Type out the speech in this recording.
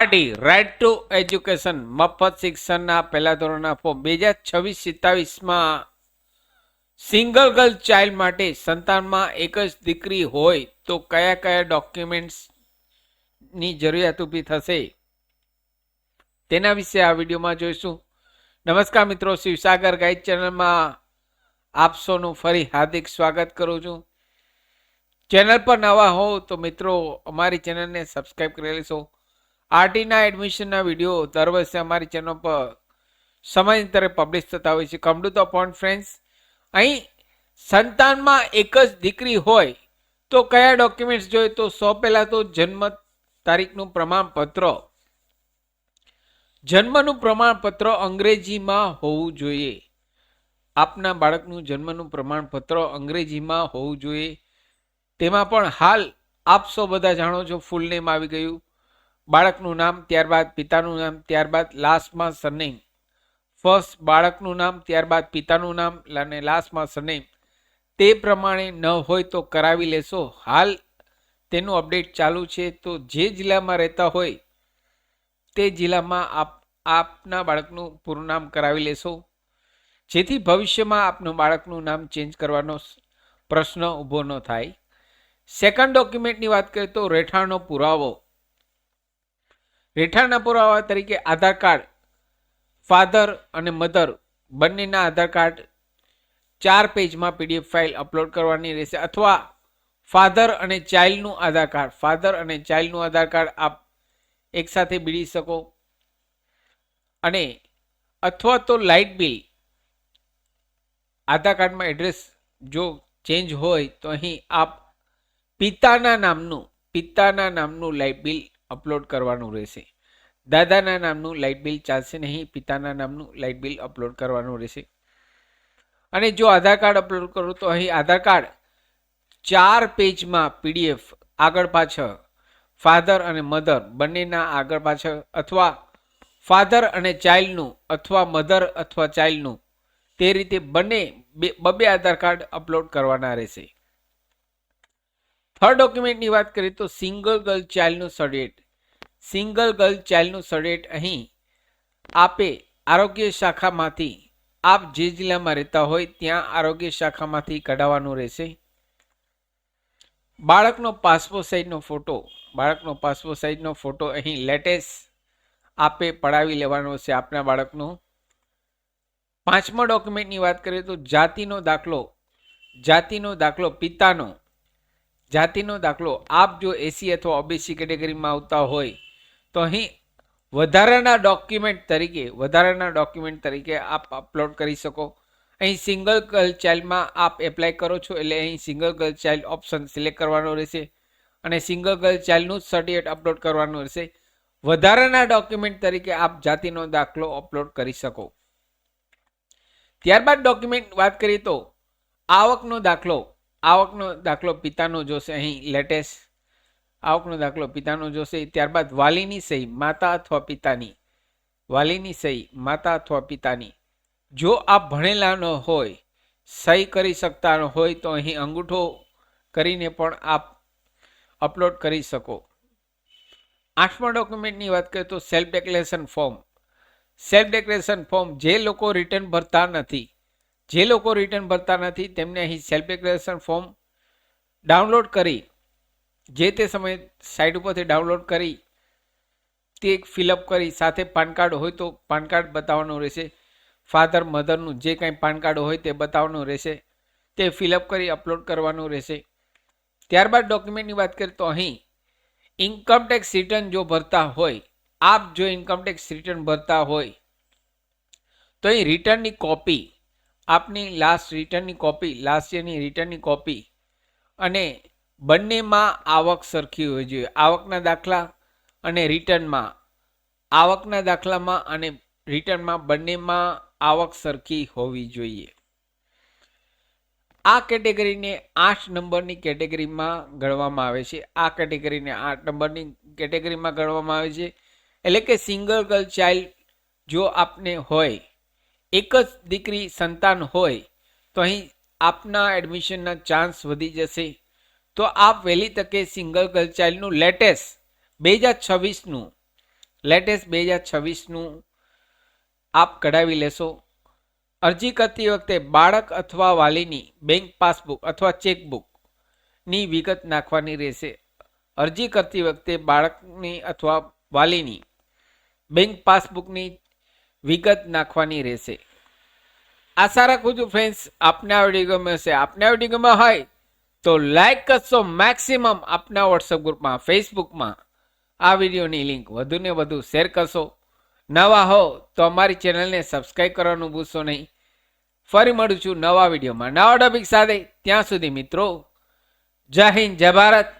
Right to education મફત શિક્ષણના પહેલા ધોરણના ફોર્મ 2026-27માં સિંગલ ગર્લ ચાઇલ્ડ માટે સંતાનમાં એક જ દીકરી હોય તો કયા કયા ડોક્યુમેન્ટ્સની જરૂરિયાત ઊભી થશે તેના વિશે આ વિડીયોમાં જોઈશું. નમસ્કાર મિત્રો, શિવસાગર ગાઈડ ચેનલમાં આપ સૌનું ફરી હાર્દિક સ્વાગત કરું છું. ચેનલ પર નવા હો તો મિત્રો અમારી ચેનલને સબસ્ક્રાઈબ કરી લેશો. આરટીના એડમિશનના વિડીયો દર વર્ષે અમારી ચેનલ પર સમયાંતરે પબ્લિશ થતા હોય છે. Come to the point friends, અહીં સંતાનમાં એક જ દીકરી હોય તો કયા ડોક્યુમેન્ટ્સ જોઈએ? તો સૌ પહેલા તો જન્મ તારીખનું પ્રમાણપત્ર. જન્મનું પ્રમાણપત્ર અંગ્રેજીમાં હોવું જોઈએ. આપના બાળકનું જન્મનું પ્રમાણપત્ર અંગ્રેજીમાં હોવું જોઈએ. તેમાં પણ હાલ આપ સૌ બધા જાણો છો, ફૂલ નેમ આવી ગયું, બાળકનું નામ, ત્યારબાદ પિતાનું નામ, ત્યારબાદ લાસ્ટમાં સરનેમ. ફર્સ્ટ બાળકનું નામ, ત્યારબાદ પિતાનું નામ અને લાસ્ટમાં સરનેમ. તે પ્રમાણે ન હોય તો કરાવી લેશો. હાલ તેનું અપડેટ ચાલુ છે, તો જે જિલ્લામાં રહેતા હોય તે જિલ્લામાં આપના બાળકનું પૂરું નામ કરાવી લેશો, જેથી ભવિષ્યમાં આપનું બાળકનું નામ ચેન્જ કરવાનો પ્રશ્ન ઊભો ન થાય. સેકન્ડ ડોક્યુમેન્ટની વાત કરીએ તો રહેઠાણનો પુરાવો. રહેઠાણના પુરાવા તરીકે આધાર કાર્ડ, ફાધર અને મધર બંનેના આધાર કાર્ડ 4 પેજમાં પીડીએફ ફાઇલ અપલોડ કરવાની રહેશે, અથવા ફાધર અને ચાઇલ્ડનું આધાર કાર્ડ, ફાધર અને ચાઇલ્ડનું આધાર કાર્ડ આપ એકસાથે બીડી શકો. અને અથવા તો લાઇટ બિલ, આધાર કાર્ડમાં એડ્રેસ જો ચેન્જ હોય તો અહીં આપ પિતાના નામનું લાઇટ બિલ અપલોડ કરવાનું રહેશે. દાદાના નામનું લાઇટ બિલ ચાલશે નહીં, પિતાના નામનું લાઇટ બિલ અપલોડ કરવાનું રહેશે. અને જો આધાર કાર્ડ અપલોડ કરો તો અહીં આધાર કાર્ડ 4 પેજમાં પીડીએફ આગળ પાછળ, ફાધર અને મધર બંનેના આગળ પાછળ, અથવા ફાધર અને ચાઇલ્ડનું, અથવા મધર અથવા ચાઇલ્ડનું, તે રીતે બંને બબે આધાર કાર્ડ અપલોડ કરવાના રહેશે. થર્ડ ડોક્યુમેન્ટની વાત કરીએ તો સિંગલ ગર્લ ચાઇલ્ડનું સર્ટિફિકેટ. સિંગલ ગર્લ ચાઇલ્ડનું સર્ટિફિકેટ અહીં આપે આરોગ્ય શાખામાંથી, આપ જે જિલ્લામાં રહેતા હોય ત્યાં આરોગ્ય શાખામાંથી કઢાવવાનું રહેશે. બાળકનો પાસપોર્ટ સાઇઝનો ફોટો અહીં લેટેસ્ટ આપે પડાવી લેવાનો છે આપના બાળકનો. પાંચમા ડોક્યુમેન્ટની વાત કરીએ તો જાતિનો દાખલો, પિતાનો જાતિનો દાખલો. આપ જો એસી અથવા ઓબીસી કેટેગરીમાં આવતા હોય તો અહીં વધારાના ડોક્યુમેન્ટ તરીકે આપ અપલોડ કરી શકો. અહીં સિંગલ ગર્લ ચાઇલ્ડમાં આપ એપ્લાય કરો છો એટલે અહીં single girl child option select કરવાનો રહેશે અને સિંગલ ગર્લ ચાઇલ્ડનું સર્ટિફિકેટ અપલોડ કરવાનું રહેશે. વધારાના ડોક્યુમેન્ટ તરીકે આપ જાતિનો દાખલો અપલોડ કરી શકો. ત્યારબાદ ડોક્યુમેન્ટ વાત કરીએ તો આવકનો દાખલો પિતાનો જોશે. અહીં લેટેસ્ટ આવકનો દાખલો પિતાનો જોશે. ત્યારબાદ વાલીની સહી, માતા અથવા પિતાની. જો આપ ભણેલા ન હોય, સહી કરી શકતા ન હોય તો અહીં અંગૂઠો કરીને પણ આપ અપલોડ કરી શકો. આઠમા ડોક્યુમેન્ટની વાત કરીએ તો સેલ્ફ ડિક્લેરેશન ફોર્મ. જે લોકો રિટર્ન ભરતા નથી તેમને અહીં સેલ્ફ ડિક્લેરેશન ફોર્મ ડાઉનલોડ કરી, જે તે સમયે સાઇટ ઉપરથી ડાઉનલોડ કરી તે ફિલઅપ કરી, સાથે પાન કાર્ડ હોય તો પાન કાર્ડ બતાવવાનું રહેશે. ફાધર મધરનું જે કંઈ પાન કાર્ડ હોય તે બતાવવાનું રહેશે, તે ફિલઅપ કરી અપલોડ કરવાનું રહેશે. ત્યારબાદ ડોક્યુમેન્ટની વાત કરીએ તો અહીં ઇન્કમટેક્સ રિટર્ન જો ભરતા હોય, આપ જો ઇન્કમટેક્સ રિટર્ન ભરતા હોય તો અહીં રિટર્નની કોપી, આપની લાસ્ટ યરની રિટર્નની કોપી, અને બંનેમાં આવક સરખી હોવી જોઈએ. આવકના દાખલા અને રિટર્નમાં, આવકના દાખલામાં અને રિટર્નમાં બંનેમાં આવક સરખી હોવી જોઈએ. આ કેટેગરીને 8 નંબરની કેટેગરીમાં ગણવામાં આવે છે. એટલે કે સિંગલ ગર્લ ચાઇલ્ડ જો આપને હોય, એક જ દીકરી સંતાન હોય તો અહીં આપના એડમિશનના ચાન્સ વધી જશે. તો આપ વહેલી તકે સિંગલ ગર્લ ચાઇલ્ડનું લેટેસ્ટ 2026નું લેટેસ્ટ 2026નું આપ કઢાવી લેશો. અરજી કરતી વખતે બાળક અથવા વાલીની બેંક પાસબુક અથવા ચેકબુકની વિગત નાખવાની રહેશે. અરજી કરતી વખતે બાળકની અથવા વાલીની બેંક પાસબુકની વિગત નાખવાની રહેશે. આશા રાખું છું ફ્રેન્ડ્સ આપને આ વિડીયો ગમ્યો હશે. આપને આ વિડીયો ગમ્યો હોય તો લાઈક કરશો મેક્સિમમ આપના વોટ્સઅપ ગ્રુપમાં, ફેસબુકમાં આ વિડીયોની લિંક વધુને વધુ શેર કરશો. નવા હો તો અમારી ચેનલને સબસ્ક્રાઈબ કરવાનું ભૂલશો નહીં. ફરી મળું છું નવા વિડીયોમાં નવા ટોપિક સાથે. ત્યાં સુધી મિત્રો જય હિન્દ, જય ભારત.